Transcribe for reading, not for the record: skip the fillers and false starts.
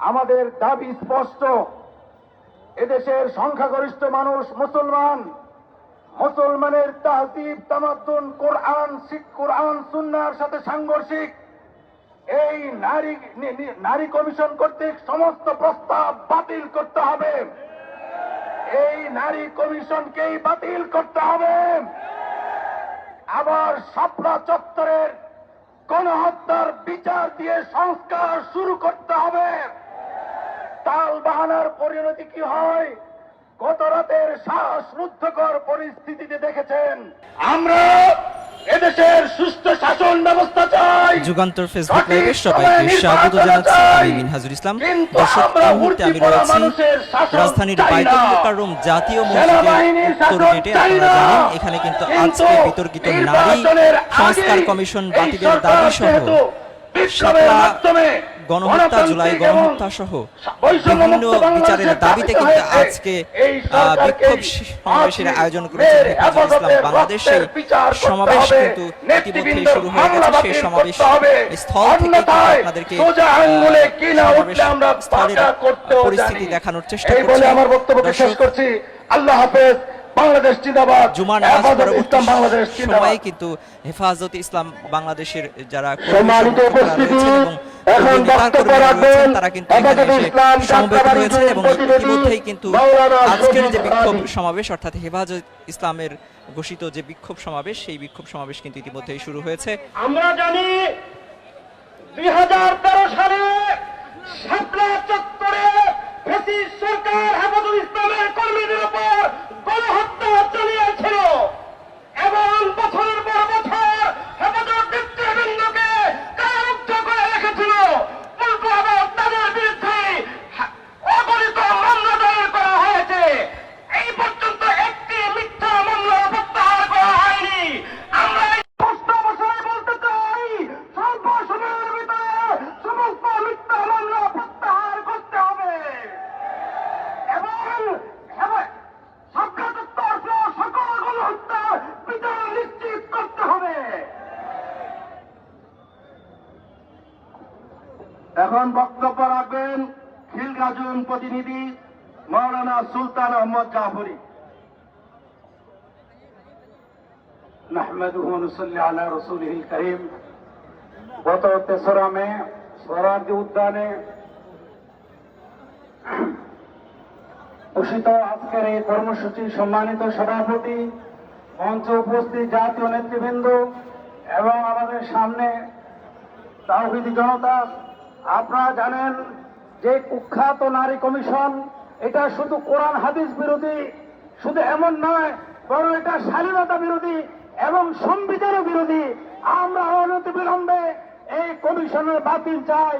আমাদের দাবি স্পষ্ট, এদেশের সংখ্যাগরিষ্ঠ মানুষ মুসলমান, মুসলমানের তাহজিব তামাদ্দুন কোরআন সুন্নাহর সাথে সাংঘর্ষিক। এই নারী কমিশন কর্তৃক সমস্ত প্রস্তাব বাতিল করতে হবে। এই নারী কমিশনকেই বাতিল করতে হবে। আবার শাপলা চত্বরের গণহত্যার বিচার দিয়ে সংস্কার শুরু করতে হবে। তাল বাহানার পরিণতি কি হয় গত রাতের শ্বাসরুদ্ধকর পরিস্থিতিতে দেখেছেন। আমরা এদেশের সুস্থ শাসন ব্যবস্থা চাই। যুগান্তর ফেসবুক লাইভে সবাইকে স্বাগত জানাচ্ছি। আমি মিনহাজুল ইসলাম। দর্শক, এই মুহূর্তে আমি রয়েছি রাজধানীর বাইতুল মুকাররম জাতীয় মসজিদের উত্তর গেটে। আপনারা জানেন এখানে কিন্তু আজকে বিতর্কিত নারী সংস্কার কমিশন বাতিলের দাবি সহ গণহত্যা, জুলাই গণহত্যা সহ বিভিন্ন বিচারের দাবিতে কিন্তু আজকে বিক্ষোভ সমাবেশের আয়োজন করেছে হেফাজত ইসলাম বাংলাদেশ। সেই সমাবেশ কিন্তু ইতিমধ্যে শুরু হয়ে গেছে। সেই সমাবেশ স্থল থেকে আপনাদেরকে স্থলের পরিস্থিতি দেখানোর চেষ্টা করছি। আমার বক্তব্য শেষ করছি। আল্লাহ হাফেজ। বাংলাদেশ জিন্দাবাদ। জুমার নামাজ পরবর্তী সময়ে কিন্তু হেফাজত ইসলাম বাংলাদেশের যারা তারা কিন্তু সমবেত রয়েছে এবং ইতিমধ্যেই কিন্তু আজকের যে বিক্ষোভ সমাবেশ অর্থাৎ হেফাজত ইসলামের ঘোষিত যে বিক্ষোভ সমাবেশ, সেই বিক্ষোভ সমাবেশ কিন্তু ইতিমধ্যেই শুরু হয়েছে। আমরা জানি 2013 সালে শাপলা চত্বরে ব্রিটিশ সরকার হেফাজত ইসলামের কর্মীদের উপর গণহত্যা চালিয়েছিল এবং বছরের পর বছর হেফাজত নেতৃবৃন্দকে কারারুদ্ধ করে রেখেছিল। উল্টো আবার তাদের বিরুদ্ধে অগণিত মামলা দায়ের করা হয়েছে। এই পর্যন্ত একটি মিথ্যা মামলা প্রত্যাহার করা হয়নি। আমরা স্পষ্ট ভাষায় বলতে চাই, স্বল্প সময়ের ভিতরে সমস্ত মিথ্যা মামলা প্রত্যাহার করতে হবে এবং সকল গণহত্যার বিচার নিশ্চিত করতে হবে। এখন বক্তব্য রাখবেন খিলগাজুন প্রতিনিধি মাওলানা সুলতান আহমদ জাফরি। নাহমাদুহু ওয়া নুসাল্লি আলা রাসূলিহিল কারীম। গত 3রা মে সোহরাওয়ার্দী উদ্যানে ঘোষিত আজকের এই কর্মসূচির সম্মানিত সভাপতি, মঞ্চে উপস্থিত জাতীয় নেতৃবৃন্দ এবং আমাদের সামনে তাওহীদি জনতা, আপনারা জানেন যে কুখ্যাত নারী কমিশন এটা শুধু কোরআন হাদিস বিরোধী, শুধু এমন নয়, বরং এটা স্বাধীনতা বিরোধী এবং সংবিধান বিরোধী। আমরা অনতিবিলম্বে এই কমিশনের বাতিল চাই।